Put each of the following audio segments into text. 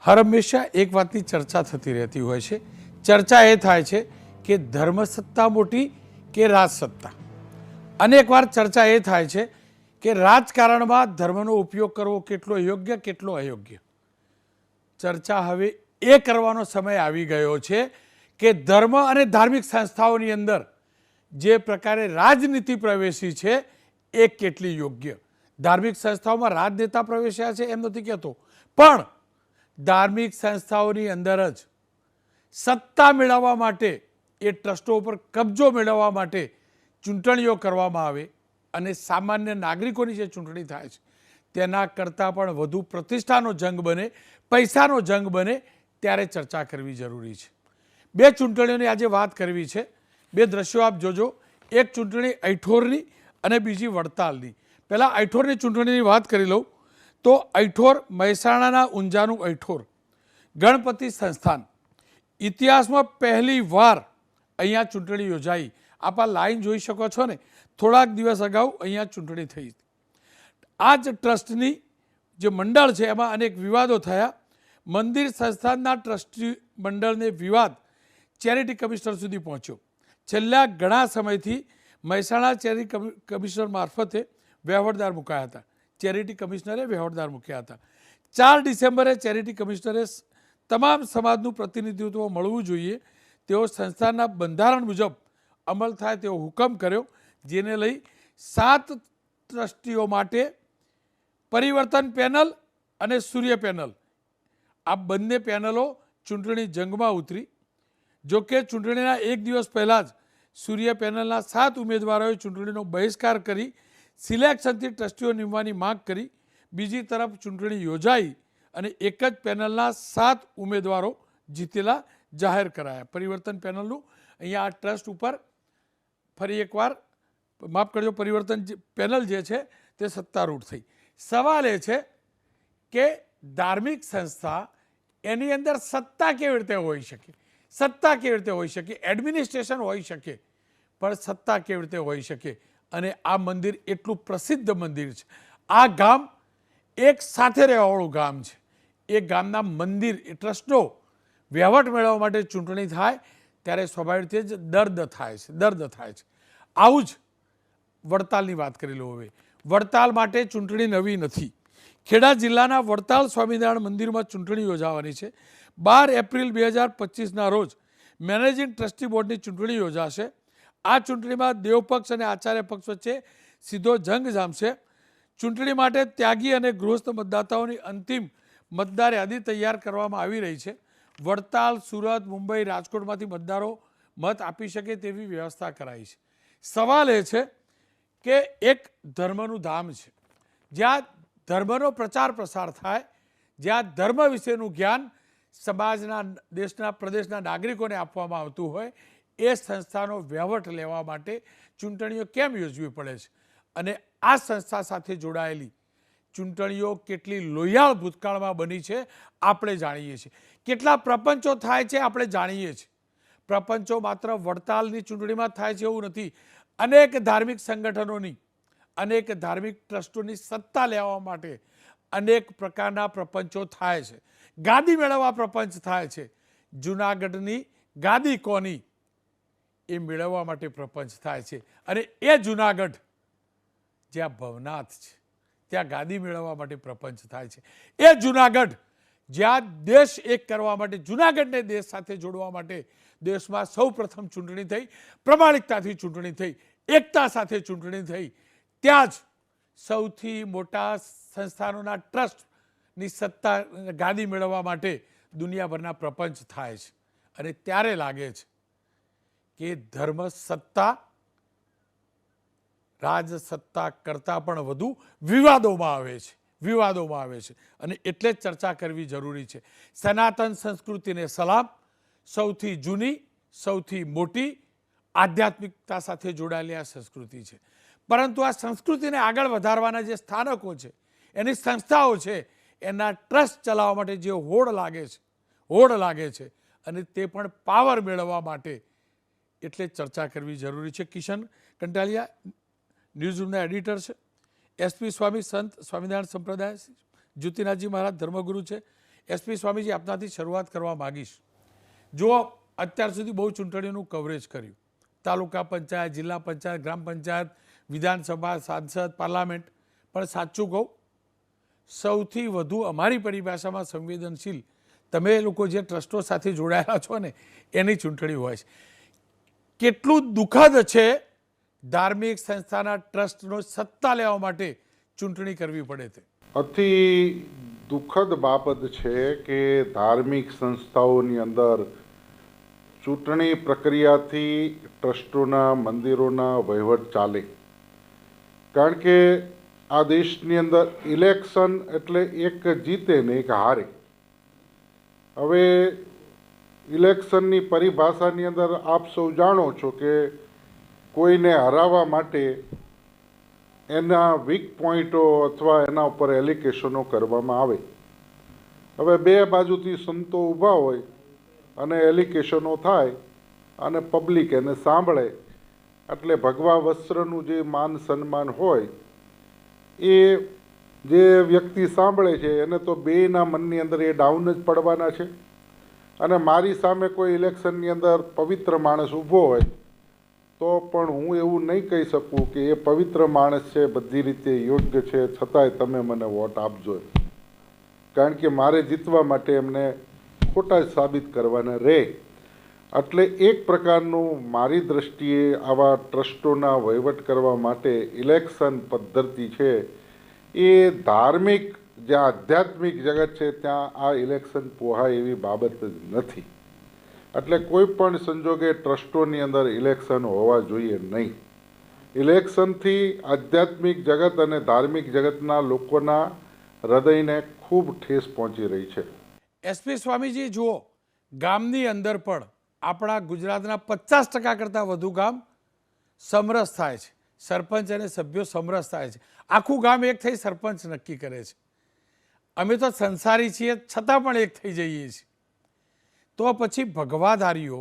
હર હંમેશા એક વાતની ચર્ચા થતી રહેતી હોય છે. ચર્ચા એ થાય છે કે ધર્મસત્તા મોટી કે રાજસત્તા. અનેકવાર ચર્ચા એ થાય છે કે રાજકારણમાં ધર્મનો ઉપયોગ કરવો કેટલો યોગ્ય કેટલો અયોગ્ય. ચર્ચા હવે એ કરવાનો સમય આવી ગયો છે કે ધર્મ અને ધાર્મિક સંસ્થાઓની અંદર જે પ્રકારે રાજનીતિ પ્રવેશી છે એ કેટલી યોગ્ય. ધાર્મિક સંસ્થાઓમાં રાજનેતા પ્રવેશ્યા છે એમ નથી કહેતો, પણ ધાર્મિક સંસ્થાઓની અંદર જ સત્તા મેળવવા માટે, એ ટ્રસ્ટો ઉપર કબજો મેળવવા માટે ચૂંટણીઓ કરવામાં આવે અને સામાન્ય નાગરિકોની જે ચૂંટણી થાય છે તેના કરતાં પણ વધુ પ્રતિષ્ઠાનો જંગ બને, પૈસાનો જંગ બને, ત્યારે ચર્ચા કરવી જરૂરી છે. બે ચૂંટણીઓની આજે વાત કરવી છે. બે દ્રશ્યો આપ જોજો. એક ચૂંટણી ઐઠોરની અને બીજી વડતાલની. પહેલાં ઐઠોરની ચૂંટણીની વાત કરી લઉં તો ઐઠોર મહેસાણાના ઊંઝાનું ઐઠોર ગણપતિ સંસ્થાન. ઇતિહાસમાં પહેલી વાર અહીંયા ચૂંટણી યોજાઈ. આપ આ લાઈન જોઈ શકો છો ને, થોડાક દિવસ અગાઉ અહીંયા ચૂંટણી થઈ. આ જ ટ્રસ્ટની જે મંડળ છે એમાં અનેક વિવાદો થયા. મંદિર સંસ્થાનના ટ્રસ્ટી મંડળને વિવાદ ચેરિટી કમિશનર સુધી પહોંચ્યો. છેલ્લા ઘણા સમયથી મહેસાણા ચેરિટી કમિશનર મારફતે વહીવટદાર મુકાયા હતા. ચેરિટી કમિશનરે વહીવટદાર મૂક્યા હતા. 4 ડિસેમ્બરે ચેરિટી કમિશનરે તમામ સમાજનું પ્રતિનિધિત્વ મળવું જોઈએ તેઓ સંસ્થાના બંધારણ મુજબ અમલ થાય તેવો હુકમ કર્યો, જેને લઈ 7 ટ્રસ્ટીઓ માટે પરિવર્તન પેનલ અને સૂર્ય પેનલ, આ બંને પેનલો ચૂંટણી જંગમાં ઉતરી. જોકે ચૂંટણીના એક દિવસ પહેલાં જ સૂર્ય પેનલના 7 ઉમેદવારોએ ચૂંટણીનો બહિષ્કાર કરી સિલેક્શનથી ટ્રસ્ટીઓ નિમવાની માંગ કરી. બીજી તરફ ચૂંટણી યોજાઈ અને એક જ પેનલના 7 ઉમેદવારો જીતેલા જાહેર કરાયા. પરિવર્તન પેનલનું અહીંયા આ ટ્રસ્ટ ઉપર ફરી એકવાર માફ કરજો, પરિવર્તન પેનલ જે છે તે સત્તારૂઢ થઈ. સવાલ એ છે કે ધાર્મિક સંસ્થા એની અંદર સત્તા કેવી રીતે હોઈ શકે? સત્તા કેવી રીતે હોઈ શકે? એડમિનિસ્ટ્રેશન હોઈ શકે, પણ સત્તા કેવી રીતે હોઈ શકે? અને આ મંદિર એટલું પ્રસિદ્ધ મંદિર છે. આ ગામ એક સાથે રહેવાવાળું ગામ છે. એ ગામના મંદિર એ ટ્રસ્ટનો વહીવટ મેળવવા માટે ચૂંટણી થાય ત્યારે સ્વાભાવિક રીતે જ દર્દ થાય છે. આવું જ વડતાલની વાત કરી લો. હવે વડતાલ માટે ચૂંટણી નવી નથી. ખેડા જિલ્લાના વડતાલ સ્વામિનારાયણ મંદિરમાં ચૂંટણી યોજાવાની છે. 12 એપ્રિલ 2025ના રોજ મેનેજિંગ ટ્રસ્ટી બોર્ડની ચૂંટણી યોજાશે. આ ચૂંટણીમાં દેવપક્ષ અને આચાર્ય પક્ષ વચ્ચે સીધો જંગ જામશે. ચૂંટણી માટે ત્યાગી અને ગૃહસ્થ મતદાતાઓની અંતિમ મતદાર યાદી તૈયાર કરવામાં આવી રહી છે. વડતાલ, સુરત, મુંબઈ, રાજકોટમાંથી મતદારો મત આપી શકે તેવી વ્યવસ્થા કરાઈ છે. સવાલ એ છે કે એક ધર્મનું ધામ છે, જ્યાં ધર્મનો પ્રચાર પ્રસાર થાય, જ્યાં ધર્મ વિશેનું જ્ઞાન સમાજના, દેશના, પ્રદેશના નાગરિકોને આપવામાં આવતું હોય, એ સંસ્થાનો વહીવટ લેવા માટે ચૂંટણીઓ કેમ યોજવી પડે છે? અને આ સંસ્થા સાથે જોડાયેલી ચૂંટણીઓ કેટલી લોહિયાળ ભૂતકાળમાં બની છે આપણે જાણીએ છીએ. કેટલા પ્રપંચો થાય છે આપણે જાણીએ છીએ. પ્રપંચો માત્ર વડતાલની ચૂંટણીમાં થાય છે એવું નથી. અનેક ધાર્મિક સંગઠનોની, અનેક ધાર્મિક ટ્રસ્ટોની સત્તા લેવા માટે અનેક પ્રકારના પ્રપંચો થાય છે. ગાદી મેળવવા પ્રપંચ થાય છે. જૂનાગઢની ગાદી કોની એ મેળવવા માટે પ્રપંચ થાય છે. અને એ જૂનાગઢ જ્યાં ભવનાથ છે ત્યાં ગાદી મેળવવા માટે પ્રપંચ થાય છે. એ જૂનાગઢ જ્યાં દેશ એક કરવા માટે, જૂનાગઢને દેશ સાથે જોડવા માટે દેશમાં સૌ પ્રથમ ચૂંટણી થઈ, પ્રમાણિકતાથી ચૂંટણી થઈ, એકતા સાથે ચૂંટણી થઈ, ત્યાં જ સૌથી મોટા સંસ્થાનોના ટ્રસ્ટની સત્તા ગાદી મેળવવા માટે દુનિયાભરના પ્રપંચ થાય છે. અને ત્યારે લાગે છે કે ધર્મ સત્તા રાજસત્તા કરતાં પણ વધુ વિવાદોમાં આવે છે. અને એટલે જ ચર્ચા કરવી જરૂરી છે. સનાતન સંસ્કૃતિને સલામ. સૌથી જૂની, સૌથી મોટી આધ્યાત્મિકતા સાથે જોડાયેલી આ સંસ્કૃતિ છે. પરંતુ આ સંસ્કૃતિને આગળ વધારવાના જે સ્થાનકો છે, એની સંસ્થાઓ છે, એના ટ્રસ્ટ ચલાવવા માટે જે હોડ લાગે છે અને તે પણ પાવર મેળવવા માટે, એટલે ચર્ચા કરવી જરૂરી છે. કિશન કંટાલિયા ન્યૂઝરૂમના એડિટર છે. એસપી સ્વામી સંત સ્વામિનારાયણ સંપ્રદાય, જ્યોતિનાથજી મહારાજ ધર્મગુરુ છે. એસપી સ્વામીજી, આપનાથી શરૂઆત કરવા માગીશ. જો અત્યાર સુધી બહુ ચૂંટણીઓનું કવરેજ કર્યું, તાલુકા પંચાયત, જિલ્લા પંચાયત, ગ્રામ પંચાયત, વિધાનસભા, સાંસદ, પાર્લામેન્ટ, પણ સાચું કહું, સૌથી વધુ અમારી પરિભાષામાં સંવેદનશીલ તમે લોકો જે ટ્રસ્ટો સાથે જોડાયેલા છો ને એની ચૂંટણી હોય છે. કેટલું દુઃખદ છે ધાર્મિક સંસ્થાના ટ્રસ્ટનો સત્તા લેવા માટે ચૂંટણી કરવી પડે છે. અતિ દુઃખદ બાબત છે કે ધાર્મિક સંસ્થાઓની અંદર ચૂંટણી પ્રક્રિયાથી ટ્રસ્ટોના, મંદિરોના વહીવટ ચાલે. કારણ કે આ દેશની અંદર ઇલેક્શન એટલે એક જીતે ને એક હારે. હવે ઇલેક્શનની પરિભાષાની અંદર આપ સૌ જાણો છો કે કોઈને હરાવવા માટે એના વીક પોઈન્ટો અથવા એના ઉપર એલિગેશનો કરવામાં આવે. હવે બે બાજુથી સંતો ઊભા હોય અને એલિગેશનો થાય અને પબ્લિક એને સાંભળે, એટલે ભગવા વસ્ત્રનું જે માન સન્માન હોય એ જે વ્યક્તિ સાંભળે છે એને તો બેયના મનની અંદર એ ડાઉન જ પડવાના છે. અને મારી સામે કોઈ ઇલેક્શનની અંદર પવિત્ર માણસ ઊભો હોય તો પણ હું એવું નહીં કહી શકું કે એ પવિત્ર માણસ છે, બધી રીતે યોગ્ય છે, છતાંય તમે મને વોટ આપજો. કારણ કે મારે જીતવા માટે એમને ખોટા સાબિત કરવાના રહે. એટલે એક પ્રકારનું મારી દૃષ્ટિએ આવા ટ્રસ્ટોના વહીવટ કરવા માટે ઇલેક્શન પદ્ધતિ છે એ ધાર્મિક, જ્યાં આધ્યાત્મિક જગત છે ત્યાં આ ઇલેક્શન પોહાય એવી બાબત જ નથી. એટલે કોઈ પણ સંજોગે ટ્રસ્ટોની અંદર ઇલેક્શન હોવા જોઈએ નહીં. ઇલેક્શનથી આધ્યાત્મિક જગત અને ધાર્મિક જગતના લોકોના હૃદયને ખૂબ ઠેસ પહોંચી રહી છે. એસપી સ્વામીજી, જુઓ, ગામની અંદર પણ આપણા ગુજરાતના 50% કરતાં વધુ ગામ સમરસ થાય છે. સરપંચ અને સભ્યો સમરસ થાય છે. આખું ગામ એક થઈ સરપંચ નક્કી કરે છે. અમે તો સંસારી છીએ છતાં પણ એક થઈ જઈએ છીએ. તો પછી ભગવાધારીઓ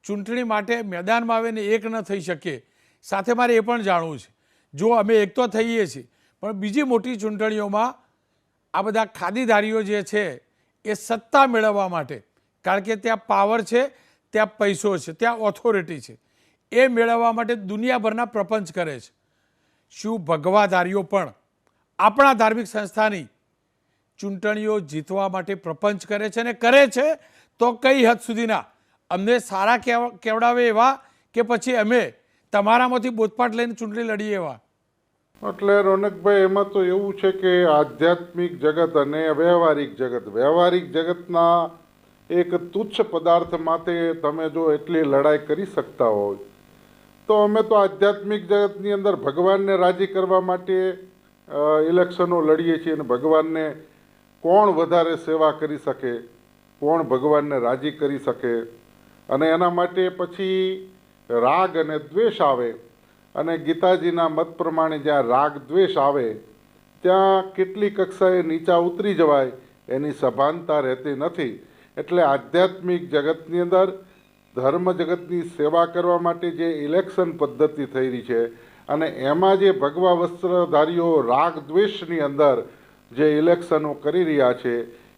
ચૂંટણી માટે મેદાનમાં આવે ને એક ન થઈ શકે. સાથે મારે એ પણ જાણવું છે, જો અમે એક તો થઈએ છીએ પણ બીજી મોટી ચૂંટણીઓમાં આ બધા ખાદીધારીઓ જે છે એ સત્તા મેળવવા માટે, કારણ કે ત્યાં પાવર છે, ત્યાં પૈસો છે, ત્યાં ઓથોરિટી છે, એ મેળવવા માટે દુનિયાભરના પ્રપંચ કરે છે. શું ભગવાધારીઓ પણ આપણા ધાર્મિક સંસ્થાની ચૂંટણીઓ જીતવા માટે પ્રપંચ કરે છે? અને કરે છે તો કઈ હદ સુધીના? અમને સારા કેવડાવે એવા કે પછી અમે તમારામાંથી બોધપાઠ લઈને ચૂંટણી લડીએ એવા? એટલે રોનકભાઈ, એમાં તો એવું છે કે આધ્યાત્મિક જગત અને વ્યવહારિક જગતના એક તુચ્છ પદાર્થ માટે તમે જો એટલી લડાઈ કરી શકતા હોય તો અમે તો આધ્યાત્મિક જગતની અંદર ભગવાનને રાજી કરવા માટે ઇલેક્શનો લડીએ છીએ. અને ભગવાનને કોણ વધારે સેવા કરી શકે, કોણ ભગવાનને રાજી કરી શકે, અને એના માટે પછી રાગ અને દ્વેષ આવે. અને ગીતાજીના મત પ્રમાણે જ્યાં રાગ દ્વેષ આવે ત્યાં કેટલી કક્ષાએ નીચા ઉતરી જવાય એની સભાનતા રહેતી નથી. એટલે આધ્યાત્મિક જગતની અંદર ધર્મ જગતની સેવા કરવા માટે જે ઇલેક્શન પદ્ધતિ થઈ રહી છે અને એમાં જે ભગવા વસ્ત્રધારીઓ રાગ દ્વેષની અંદર જે ઇલેક્શનો કરી રહ્યા છે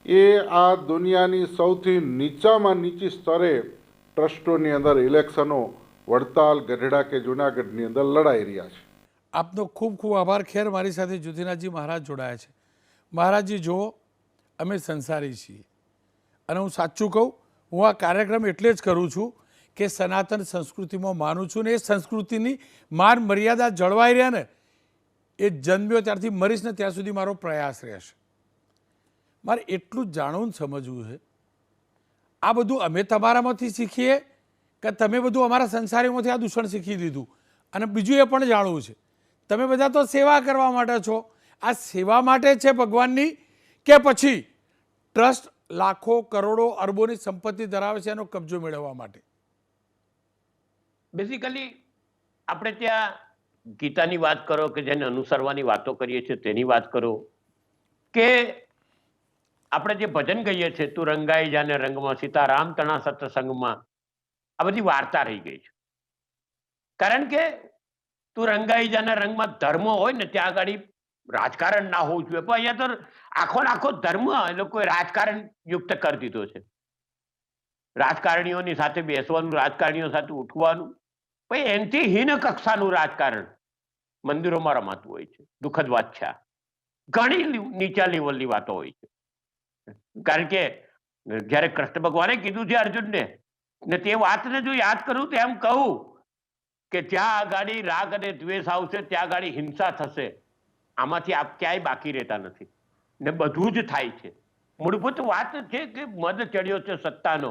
એ આ દુનિયાની સૌથી નીચામાં નીચી સ્તરે ટ્રસ્ટોની અંદર ઇલેક્શનો વડતાલ, ગઢડા કે જુનાગઢની અંદર લડાઈ રહ્યા છે. આપનો ખૂબ ખૂબ આભાર. ખેર, મારી સાથે જ્યોતિનાથજી મહારાજ જોડાયા છે. મહારાજજી, જુઓ, અમે સંસારી છીએ અને હું સાચું કહું, હું આ કાર્યક્રમ એટલે જ કરું છું કે સનાતન સંસ્કૃતિમાં માનું છું ને એ સંસ્કૃતિની માન મર્યાદા જળવાઈ રહે ને, એ જન્મ્યો ત્યારથી મરીશ ને ત્યાં સુધી મારો પ્રયાસ રહેશે. મારે એટલું જ જાણવું ને સમજવું છે, આ બધું અમે તમારામાંથી શીખીએ કે તમે બધું અમારા સંસારીઓમાંથી આ દૂષણ શીખી દીધું? અને બીજું એ પણ જાણવું છે, તમે બધા તો સેવા કરવા માટે છો, આ સેવા માટે છે ભગવાનની કે પછી ટ્રસ્ટ લાખો કરોડો અરબોની સંપત્તિ ધરાવે છે એનો કબજો મેળવવા માટે? બેઝિકલી આપણે ત્યાં ગીતાની વાત કરો કે જેને અનુસરવાની વાતો કરીએ છીએ તેની વાત કરો, કે આપણે જે ભજન ગઈએ છીએ, તું રંગાઈ જાને રંગમાં સીતારામ તણા સત્સંગમાં, આ બધી વાર્તા રહી ગઈ છે. કારણ કે તું રંગાઈ જાને રંગમાં ધર્મ હોય ને ત્યાં આગળ રાજકારણ ના હોવું જોઈએ, પણ અહીંયા તો આખો ધર્મ એ લોકોએ રાજકારણ યુક્ત કરી દીધો છે. રાજકારણીઓની સાથે બેસવાનું, રાજકારણીઓ સાથે ઉઠવાનું, પછી એનથી હીન કક્ષાનું રાજકારણ મંદિરોમાં રમાતું હોય છે. દુઃખદ વાત છે. ઘણી નીચા લેવલની વાતો હોય છે. કારણ કે જ્યારે કૃષ્ણ ભગવાને કીધું છે અર્જુનને, ને તે વાતને જો યાદ કરું તો એમ કહું કે જ્યાં આગાડી રાગ અને દ્વેષ આવશે ત્યાં આગાડી હિંસા થશે. આમાંથી આપ ક્યાંય બાકી રહેતા નથી ને બધું જ થાય છે. મૂળભૂત વાત છે કે મદ ચડ્યો છે સત્તાનો,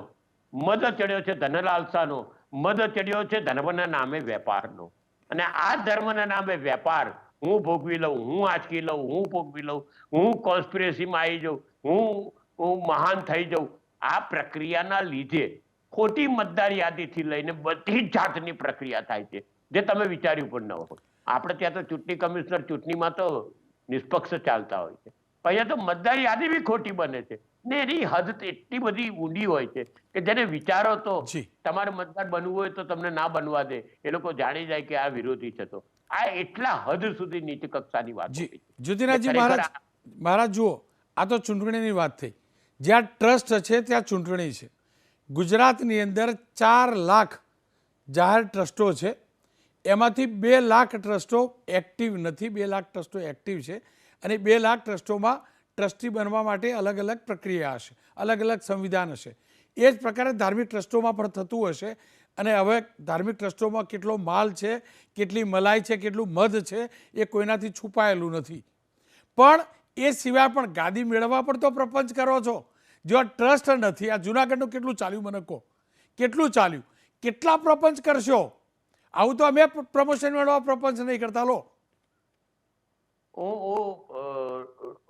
મદ ચડ્યો છે ધનલાલસાનો, મદ ચડ્યો છે ધર્મના નામે વેપારનો. અને આ ધર્મના નામે વેપાર, હું ભોગવી લઉં, હું આંચકી લઉં, હું ભોગવી લઉં, હું કોન્સ્પિરેસીમાં આવી જાઉં, હું મહાન થઈ જાઉં, આ પ્રક્રિયાના લીધે ખોટી મતદાર યાદીથી લઈને બધી જ જાતની પ્રક્રિયા થાય છે, જે તમે વિચાર્યું પણ ન હોય. આપણે ત્યાં તો ચૂંટણી કમિશનર ચૂંટણીમાં તો નિષ્પક્ષ ચાલતા હોય છે, પણ અહીંયા તો મતદાર યાદી બી ખોટી બને છે ને એની હદ એટલી બધી ઊંડી હોય છે કે જેને વિચારો તો તમારે મતદાર બનવું હોય તો તમને ના બનવા દે, એ લોકો જાણી જાય કે આ વિરોધી છે. તો આ એટલા હદ સુધી નીચી કક્ષાની વાત છે. જ્યોતિનાથજી મહારાજ જુઓ, આ તો ચૂંટણીની વાત થઈ. જ્યાં ટ્રસ્ટ છે ત્યાં ચૂંટણી છે. ગુજરાતની અંદર 4 લાખ જાહેર ટ્રસ્ટો છે, એમાંથી 2 લાખ ટ્રસ્ટો એક્ટિવ નથી. 2 લાખ ટ્રસ્ટો એક્ટિવ છે અને 2 લાખ ટ્રસ્ટોમાં ટ્રસ્ટી બનવા માટે અલગ અલગ પ્રક્રિયા હશે, અલગ અલગ સંવિધાન હશે. એ જ પ્રકારે ધાર્મિક ટ્રસ્ટોમાં પણ થતું હશે. અને હવે ધાર્મિક ટ્રસ્ટોમાં કેટલો માલ છે, કેટલી મલાઈ છે, કેટલું મધ છે, એ કોઈનાથી છુપાયેલું નથી. પણ એ સિવાય પણ ગાદી મેળવવા પણ તો પ્રપંચ કરો છો. જો ટ્રસ્ટ નથી, આ જુનાગઢનું કેટલું ચાલ્યું મને કહો, કેટલું ચાલ્યું, કેટલા પ્રપંચ કરશો? આવું તો અમે પ્રમોશન મેળવવા પ્રપંચ નહીં કરતા. લો, હું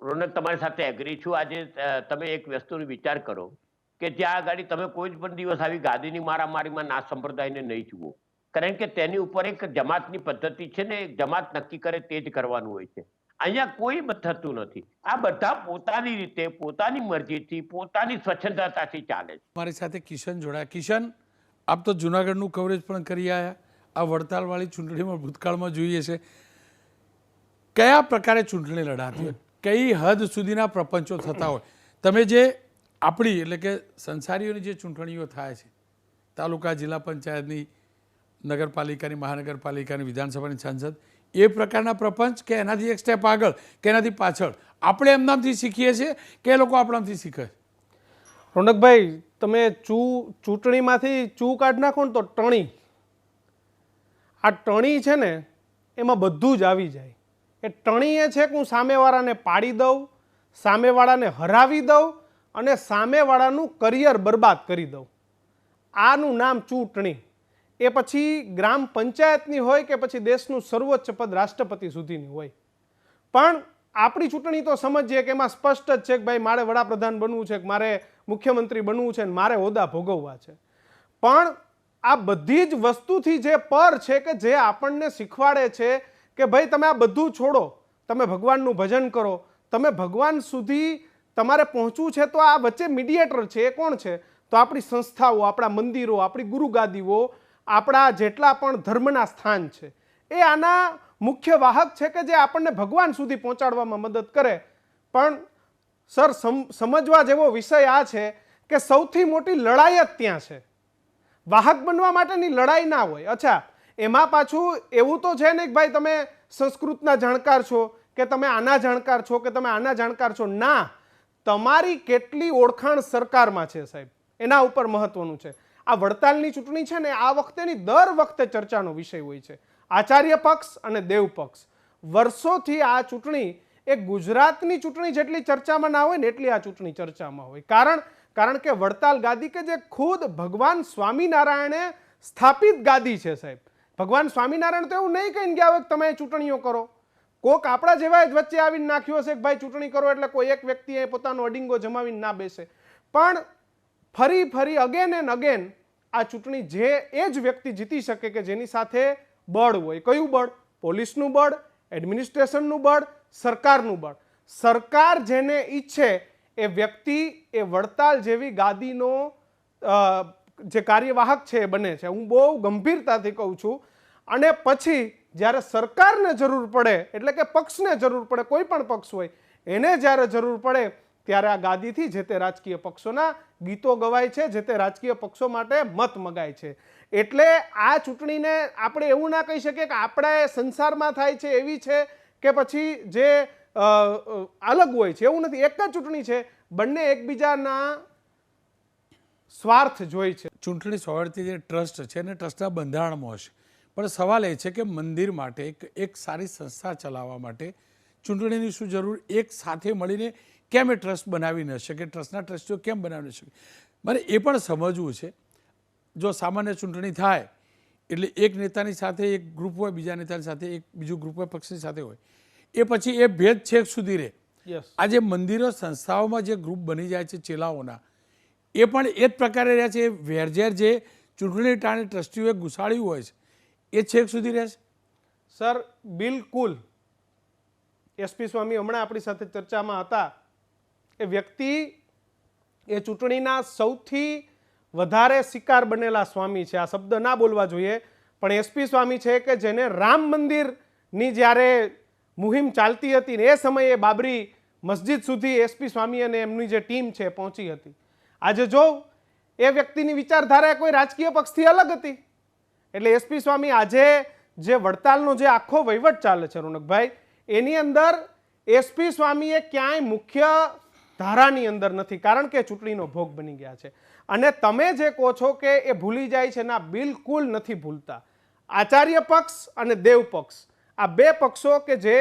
રોનક તમારી સાથે એગ્રી છું. આજે તમે એક વસ્તુનો વિચાર કરો કે જ્યાં આગળ તમે કોઈ જ પણ દિવસ આવી ગાદીની મારામારીમાં નાથ સંપ્રદાયને નહીં જુઓ, કારણ કે તેની ઉપર એક જમાતની પદ્ધતિ છે ને, જમાત નક્કી કરે તે જ કરવાનું હોય છે. અહીંયા કોઈ થતું નથી. આ બધા પોતાની રીતે, પોતાની મરજીથી, પોતાની સ્વચ્છંદતાથી ચાલે છે. મારી સાથે કિશન જોડાયા. કિશન, આપ તો જુનાગઢનું કવરેજ પણ કરી આવ્યા. આ વડતાલવાળી ચૂંટણીમાં ભૂતકાળમાં જોઈએ છે, કયા પ્રકારે ચૂંટણી લડાતી હોય, કઈ હદ સુધીના પ્રપંચો થતા હોય. તમે જે આપણી એટલે કે સંસારીઓની જે ચૂંટણીઓ થાય છે, તાલુકા, જિલ્લા પંચાયતની, નગરપાલિકાની, મહાનગરપાલિકાની, વિધાનસભાની, સાંસદ, એ પ્રકારના પ્રપંચ કે એનાથી એક સ્ટેપ આગળ કે એનાથી પાછળ આપણે એમનાથી શીખીએ છીએ કે એ લોકો આપણાથી શીખે? રોનકભાઈ, તમે ચૂંટણીમાંથી ચૂ કાઢ નાખો ને તો ટણી, આ ટણી છે ને એમાં બધું જ આવી જાય. એ ટણી એ છે કે હું સામેવાળાને પાડી દઉં, સામેવાળાને હરાવી દઉં અને સામેવાળાનું કરિયર બરબાદ કરી દઉં. આનું નામ ચૂંટણી. એ પછી ગ્રામ પંચાયતની હોય કે પછી દેશનું સર્વોચ્ચ પદ રાષ્ટ્રપતિ સુધીની હોય. પણ આપણી ચૂંટણી તો સમજીએ કે એમાં સ્પષ્ટ જ છે કે ભાઈ મારે વડાપ્રધાન બનવું છે, કે મારે મુખ્યમંત્રી બનવું છે, મારે હોદ્દા ભોગવવા છે. પણ આ બધી જ વસ્તુથી જે પર છે કે જે આપણને શીખવાડે છે કે ભાઈ તમે આ બધું છોડો, તમે ભગવાનનું ભજન કરો, તમે ભગવાન સુધી તમારે પહોંચવું છે, તો આ વચ્ચે મીડિયેટર છે. એ કોણ છે? તો આપણી સંસ્થાઓ, આપણા મંદિરો, આપણી ગુરુગાદીઓ, આપણા જેટલા પણ ધર્મના સ્થાન છે, એ આના મુખ્ય વાહક છે કે જે આપણને ભગવાન સુધી પહોંચાડવામાં મદદ કરે. પણ સર, સમજવા જેવો વિષય આ છે કે સૌથી મોટી લડાઈ જ ત્યાં છે. વાહક બનવા માટેની લડાઈ ના હોય. અચ્છા, એમાં પાછું એવું તો છે ને કે ભાઈ તમે સંસ્કૃતના જાણકાર છો, કે તમે આના જાણકાર છો, કે તમે આના જાણકાર છો. ના, તમારી કેટલી ઓળખાણ સરકારમાં છે સાહેબ, એના ઉપર મહત્વનું છે. આ વડતાલની ચૂંટણી છે ને, આ વખતેની દર વખતે ચર્ચાનો વિષય હોય છે. આચાર્ય પક્ષ અને દેવ પક્ષ. વર્ષોથી આ ચૂંટણી એ ગુજરાતની ચૂંટણી જેટલી ચર્ચામાં ના હોય ને એટલી આ ચૂંટણી ચર્ચામાં હોય. કારણ કે વડતાલ ગાદી કે જે ખુદ ભગવાન સ્વામિનારાયણે સ્થાપિત ગાદી છે સાહેબ. ભગવાન સ્વામિનારાયણ તો એવું નહીં કહીને ગયા હોય કે તમે ચૂંટણીઓ કરો. કોક આપણા જેવા જ વચ્ચે આવીને નાખ્યો હશે કે ભાઈ ચૂંટણી કરો એટલે કોઈ એક વ્યક્તિએ પોતાનો અડિંગો જમાવીને ના બેસે. પણ ફરી અગેન એન્ડ અગેન આ ચૂંટણી એ જ વ્યક્તિ જીતી શકે કે જેની સાથે બળ હોય. કયું બળ? પોલીસનું બળ, એડમિનિસ્ટ્રેશનનું બળ, સરકારનું બળ. સરકાર જેને ઈચ્છે એ વ્યક્તિ એ વડતાલ જેવી ગાદીનો જે કાર્યવાહક છે એ બને છે. હું બહુ ગંભીરતાથી કહું છું. અને પછી જ્યારે સરકારને જરૂર પડે, એટલે કે પક્ષને જરૂર પડે, કોઈ પણ પક્ષ હોય એને જ્યારે જરૂર પડે ત્યારે આ ગાદીથી જે તે રાજકીય પક્ષોના ગીતો ગવાય છે, જે તે રાજકીય પક્ષો માટે મત મગાય છે. એટલે આ ચૂંટણીને આપણે એવું ના કહી શકીએ કે આપણા સંસારમાં થાય છે એવી છે કે પછી જે અલગ હોય છે, એવું નથી. એક જ ચૂંટણી છે, બંને એકબીજાના સ્વાર્થ જોઈ છે. ચૂંટણી સોળથી જે ટ્રસ્ટ છે ને ટ્રસ્ટના બંધારણમાં હશે, પણ સવાલ એ છે કે મંદિર માટે એક સારી સંસ્થા ચલાવવા માટે ચૂંટણીની શું જરૂર? એક સાથે મળીને કેમ એ ટ્રસ્ટ બનાવી ન શકે? ટ્રસ્ટના ટ્રસ્ટીઓ કેમ બનાવી ન શકે? મારે એ પણ સમજવું છે. જો સામાન્ય ચૂંટણી થાય એટલે એક નેતાની સાથે એક ગ્રુપ હોય, બીજા નેતાની સાથે એક બીજું ગ્રુપ હોય, પક્ષની સાથે હોય, એ પછી એ ભેદ છેક સુધી રહે. આજે મંદિરો સંસ્થાઓમાં જે ગ્રુપ બની જાય છે ચેલાઓના, એ પણ એ જ પ્રકારે રહ્યા છે. વેરઝેર જે ચૂંટણી ટાણે ટ્રસ્ટીઓએ ઘુસાડ્યું હોય છે એ છેક સુધી રહે છે. સર બિલકુલ. એસપી સ્વામી હમણાં આપણી સાથે ચર્ચામાં હતા. એ વ્યક્તિ એ ચૂંટણીના સૌથી વધારે શિકાર બનેલા સ્વામી છે. આ શબ્દ ના બોલવા જોઈએ, પણ એસપી સ્વામી છે કે જેને રામ મંદિરની જ્યારે મુહિમ ચાલતી હતી ને એ સમયે બાબરી મસ્જિદ સુધી એસપી સ્વામી અને એમની જે ટીમ છે પહોંચી હતી. આજે જો એ વ્યક્તિની વિચારધારા કોઈ રાજકીય પક્ષથી અલગ હતી. એટલે એસપી સ્વામી આજે જે વડતાલનો જે આખો વહીવટ ચાલે છે રોનકભાઈ, એની અંદર એસપી સ્વામી એ ક્યાંય મુખ્ય ધારાની અંદર નથી, કારણ કે ચૂંટણીનો ભોગ બની ગયા છે. અને તમે જે કહો છો કે એ ભૂલી જાય છે, ના બિલકુલ નથી ભૂલતા. આચાર્ય પક્ષ અને દેવ પક્ષ, આ બે પક્ષો કે જે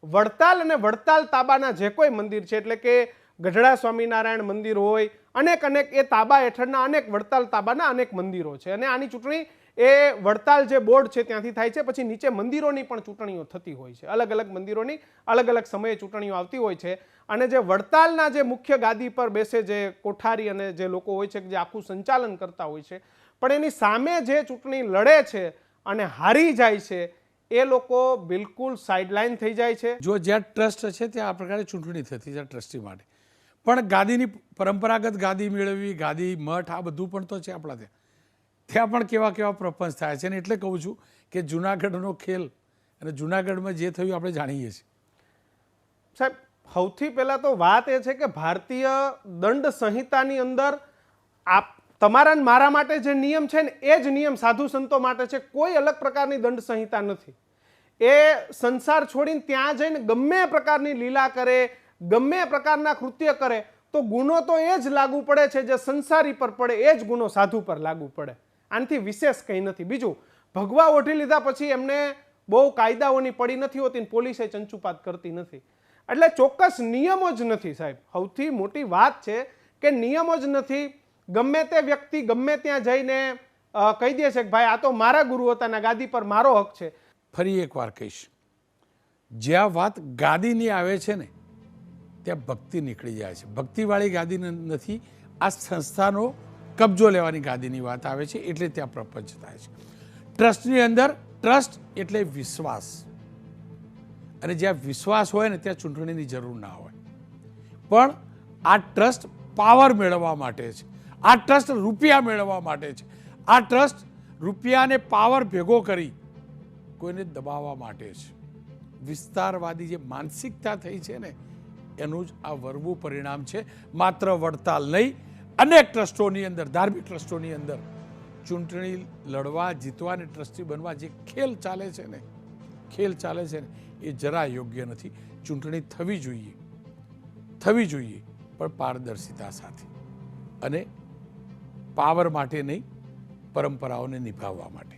વડતાલ અને વડતાલ તાબાના જે કોઈ મંદિર છે, એટલે કે ગઢડા સ્વામિનારાયણ મંદિર હોય, અનેક એ તાબા હેઠળના અનેક વડતાલ તાબાના અનેક મંદિરો છે. અને આની ચૂંટણી એ વડતાલ જે બોર્ડ છે ત્યાંથી થાય છે. પછી નીચે મંદિરોની પણ ચૂંટણીઓ થતી હોય છે. અલગ અલગ મંદિરોની અલગ અલગ સમયે ચૂંટણીઓ આવતી હોય છે. અને જે વડતાલના જે મુખ્ય ગાદી પર બેસે જે કોઠારી અને જે લોકો હોય છે કે જે આખું સંચાલન કરતા હોય છે, પણ એની સામે જે ચૂંટણી લડે છે અને હારી જાય છે એ લોકો બિલકુલ સાઇડલાઇન થઈ જાય છે. જો જ્યાં ટ્રસ્ટ છે ત્યાં આ પ્રકારે ચૂંટણી થતી છે ટ્રસ્ટી માટે, પણ ગાદીની પરંપરાગત ગાદી મેળવવી, ગાદી મઠ, આ બધું પણ તો છે આપણા ત્યાં પણ કેવા કેવા પ્રપંચ થાય છે. ને એટલે કહું છું કે જુનાગઢનો ખેલ અને જુનાગઢમાં જે થયું આપણે જાણીએ છીએ. સાહેબ, સૌથી પહેલાં તો વાત એ છે કે ભારતીય દંડ સંહિતાની અંદર તમારા ને મારા માટે જે નિયમ છે ને એ જ નિયમ સાધુ સંતો માટે છે. કોઈ અલગ પ્રકારની દંડ સંહિતા નથી. એ સંસાર છોડીને ત્યાં જઈને ગમે પ્રકારની લીલા કરે, ગમે પ્રકારના કૃત્ય કરે તો ગુનો તો એ જ લાગુ પડે છે જે સંસારી પર પડે એ જ ગુનો સાધુ પર લાગુ પડે. આનાથી વિશેષ કંઈ નથી. બીજું, ભગવા ઓઢી લીધા પછી એમને બહુ કાયદાઓની પડી નથી હોતી ને પોલીસે ચંચુપાત કરતી નથી. એટલે ચોક્કસ નિયમો જ નથી સાહેબ. સૌથી મોટી વાત છે કે નિયમો જ નથી. ગમે તે વ્યક્તિ ગમે ત્યાં જઈને કહી દે છે કે ભાઈ આ તો મારા ગુરુ હતા ને ગાદી પર મારો હક છે. ફરી એકવાર કહીશ, જ્યાં વાત ગાદીની આવે છે ને ત્યાં ભક્તિ નીકળી જાય છે. ભક્તિવાળી ગાદી નથી, આ સંસ્થાનો કબજો લેવાની ગાદીની વાત આવે છે, એટલે ત્યાં પ્રપંચ થાય છે. ટ્રસ્ટની અંદર ટ્રસ્ટ એટલે વિશ્વાસ, અને જ્યાં વિશ્વાસ હોય ને ત્યાં ચૂંટણીની જરૂર ના હોય. પણ આ ટ્રસ્ટ પાવર મેળવવા માટે છે, આ ટ્રસ્ટ રૂપિયા મેળવવા માટે છે, આ ટ્રસ્ટ રૂપિયાને પાવર ભેગો કરી કોઈને દબાવવા માટે છે. વિસ્તારવાદી જે માનસિકતા થઈ છે ને એનું જ આ વરવું પરિણામ છે. માત્ર વડતાલ નહીં, અનેક ટ્રસ્ટોની અંદર, ધાર્મિક ટ્રસ્ટોની અંદર ચૂંટણી લડવા, જીતવા અને ટ્રસ્ટી બનવા જે ખેલ ચાલે છે ને એ જરા યોગ્ય નથી. ચૂંટણી થવી જોઈએ, પણ પારદર્શિતા સાથે, અને પાવર માટે નહીં, પરંપરાઓને નિભાવવા માટે.